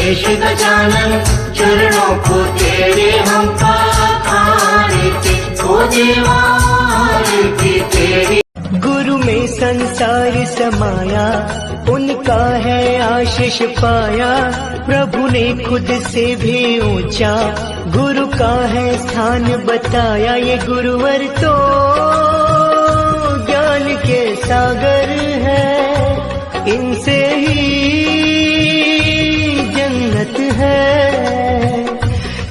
शेष गजानन चरणों को तेरे हम पखारते, ओ देवा आरती तेरी। गुरु में संसार समाया, उनका है आशीष पाया, प्रभु ने खुद से भी ऊंचा गुरु का है स्थान बताया। ये गुरुवर तो ज्ञान के सागर है, इनसे ही जन्नत है।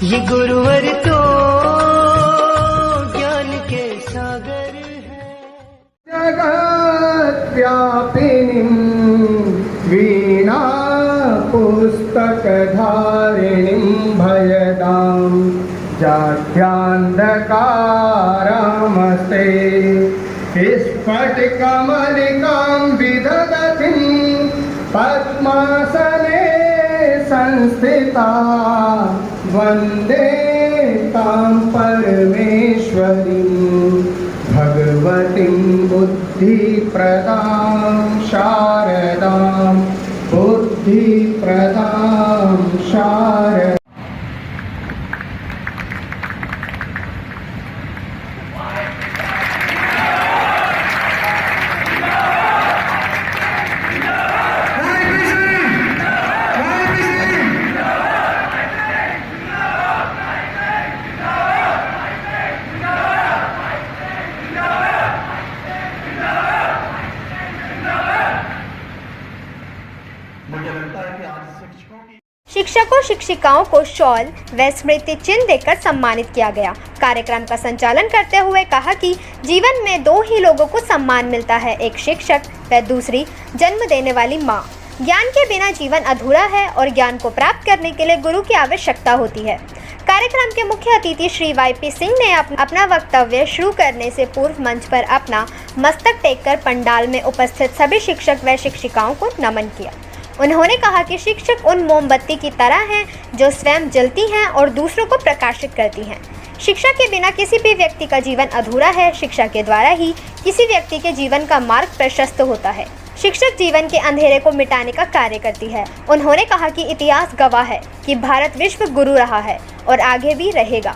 ये गुरुवर तो ज्ञान के सागर है। जगत व्यापिनीं वीणा पुस्तक धारिणीं भयदां जाड्यान्धकारामस्ते स्फटिकमलिकां विदधतीं पद्मासने संस्थिता वन्दे तां परमेश्वरीं भगवतीं बुद्धिप्रदां शारदां बुद्धिप्रदां शारदां। शिक्षकों शिक्षिकाओं को शॉल व स्मृति चिन्ह देकर सम्मानित किया गया। कार्यक्रम का संचालन करते हुए कहा कि जीवन में दो ही लोगों को सम्मान मिलता है, एक शिक्षक व दूसरी जन्म देने वाली माँ। ज्ञान के बिना जीवन अधूरा है और ज्ञान को प्राप्त करने के लिए गुरु की आवश्यकता होती है। कार्यक्रम के मुख्य अतिथि श्री YP सिंह ने अपना वक्तव्य शुरू करने से पूर्व मंच पर अपना मस्तक टेककर पंडाल में उपस्थित सभी शिक्षक व शिक्षिकाओं को नमन किया। उन्होंने कहा कि शिक्षक उन मोमबत्ती की तरह हैं जो स्वयं जलती हैं और दूसरों को प्रकाशित करती हैं। शिक्षा के बिना किसी भी व्यक्ति का जीवन अधूरा है। शिक्षा के द्वारा ही किसी व्यक्ति के जीवन का मार्ग प्रशस्त होता है। शिक्षक जीवन के अंधेरे को मिटाने का कार्य करती है। उन्होंने कहा कि इतिहास गवाह है कि भारत विश्व गुरु रहा है और आगे भी रहेगा।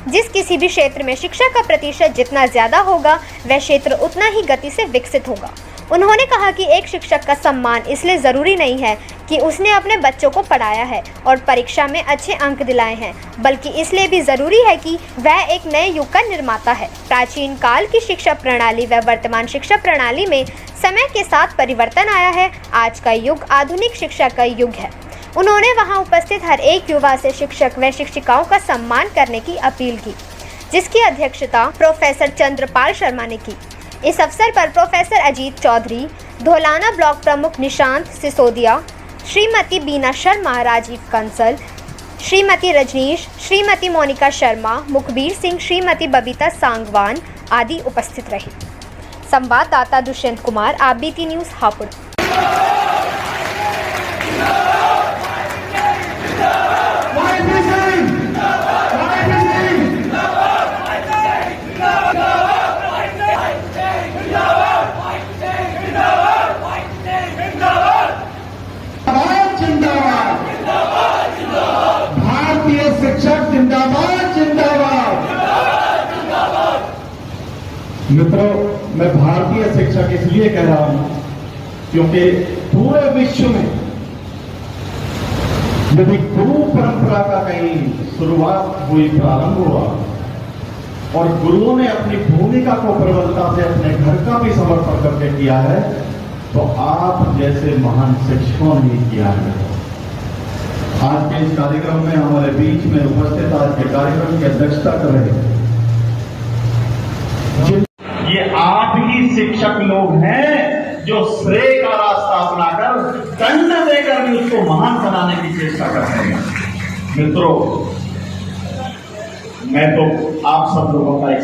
जिस किसी भी क्षेत्र में शिक्षा का प्रतिशत जितना ज़्यादा होगा, वह क्षेत्र उतना ही गति से विकसित होगा। उन्होंने कहा कि एक शिक्षक का सम्मान इसलिए ज़रूरी नहीं है कि उसने अपने बच्चों को पढ़ाया है और परीक्षा में अच्छे अंक दिलाए हैं, बल्कि इसलिए भी ज़रूरी है कि वह एक नए युग का निर्माता है। प्राचीन काल की शिक्षा प्रणाली व वर्तमान शिक्षा प्रणाली में समय के साथ परिवर्तन आया है। आज का युग आधुनिक शिक्षा का युग है। उन्होंने वहाँ उपस्थित हर एक युवा से शिक्षक व शिक्षिकाओं का सम्मान करने की अपील की, जिसकी अध्यक्षता प्रोफेसर चंद्रपाल शर्मा ने की। इस अवसर पर प्रोफेसर अजीत चौधरी, धौलाना ब्लॉक प्रमुख निशांत सिसोदिया, श्रीमती बीना शर्मा, राजीव कंसल, श्रीमती रजनीश, श्रीमती मोनिका शर्मा, मुखबीर सिंह, श्रीमती बबीता सांगवान आदि उपस्थित रही। संवाददाता दुष्यंत कुमार, ABT न्यूज़, हापुड़। मित्रों, मैं भारतीय शिक्षक इसलिए कह रहा हूं क्योंकि पूरे विश्व में यदि गुरु परंपरा का कहीं शुरुआत हुई, प्रारंभ हुआ और गुरुओं ने अपनी भूमिका को प्रबलता से अपने घर का भी समर्पण करके किया है, तो आप जैसे महान शिक्षकों ने किया है। आज के इस कार्यक्रम में हमारे बीच में उपस्थित आज के कार्यक्रम की अध्यक्षता कर रहे हैं ये आप ही शिक्षक लोग हैं जो श्रेय का रास्ता अपनाकर दंड देकर भी उसको महान बनाने की चेष्टा कर रहे हैं। मित्रों, मैं तो आप सब लोगों का एक